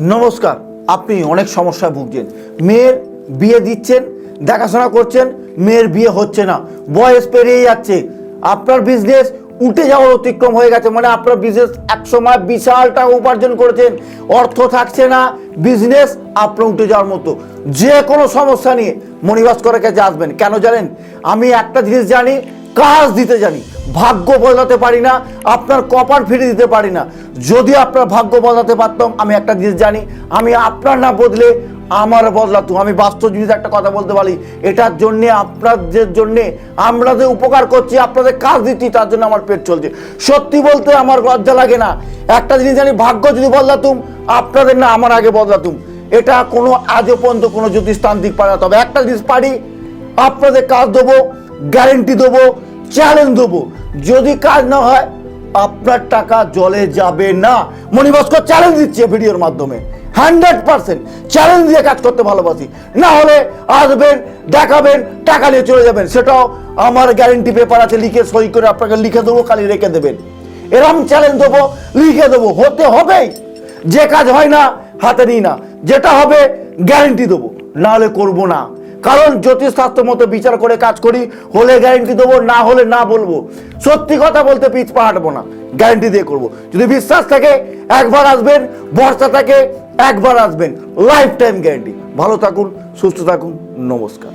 নমস্কার। আপনি অনেক সমস্যায় ভুগছেন, মেয়ের বিয়ে দিচ্ছেন, দেখাশোনা করছেন, মেয়ের বিয়ে হচ্ছে না, বয়স পেরিয়ে যাচ্ছে, আপনার বিজনেস উঠে যাওয়ার অতিক্রম হয়ে গেছে, মানে আপনার বিজনেস একসময় বিশাল টাকা উপার্জন করেছেন, অর্থ থাকছে না, বিজনেস আপনার উঠে যাওয়ার মতো। যে কোনো সমস্যা নিয়ে মণিভাস্করের কাছে আসবেন। কেন জানেন? আমি একটা জিনিস জানি, কাজ দিতে জানি, ভাগ্য বদলাতে পারি না, আপনার কপাল ফিরে দিতে পারি না। যদি আপনার ভাগ্য বদলাতে পারতাম, আমি একটা জিনিস জানি, আমি আপনার না বদলে আমার বদলাতো। আমি বাস্তব জিনিস একটা কথা বলতে পারি, এটার জন্যে আপনাদের জন্যে আমরা যে উপকার করছি, আপনাদের কাজ দিচ্ছি, তার জন্য আমার পেট চলছে। সত্যি বলতে আমার লজ্জা লাগে না। একটা জিনিস জানি, ভাগ্য যদি বদলাতুম, আপনাদের না আমার আগে বদলাতুম। এটা কোনো আজও পর্যন্ত কোনো জ্যোতিষতান্ত্রিক পারে না। তবে একটা জিনিস পারি, আপনাদের কাজ দেবো, গ্যারেন্টি দেবো, চ্যালেঞ্জ দেবো। যদি কাজ না হয়, আপনার টাকা জলে যাবে না। মণিভাস্কর চ্যালেঞ্জ দিচ্ছে ভিডিওর মাধ্যমে, 100% চ্যালেঞ্জ দিয়ে কাজ করতে ভালোবাসি। না হলে আসবেন, দেখাবেন, টাকা নিয়ে চলে যাবেন, সেটাও আমার গ্যারেন্টি পেপার আছে, লিখে সই করে আপনাকে লিখে দেবো, খালি রেখে দেবেন। এরম চ্যালেঞ্জ দেবো, লিখে দেবো, হতে হবেই। যে কাজ হয় না হাতে নিই না, যেটা হবে গ্যারেন্টি দেবো, না হলে করবো না। কারণ জ্যোতিষশাস্ত্র মতো বিচার করে কাজ করি, হলে গ্যারেন্টি দেবো, না হলে না বলবো। সত্যি কথা বলতে পিছ পা হাঁটবো না, গ্যারেন্টি দিয়ে করবো। যদি বিশ্বাস থাকে একবার আসবেন, ভরসা থাকে একবার আসবেন, লাইফ টাইম গ্যারেন্টি। ভালো থাকুন, সুস্থ থাকুন, নমস্কার।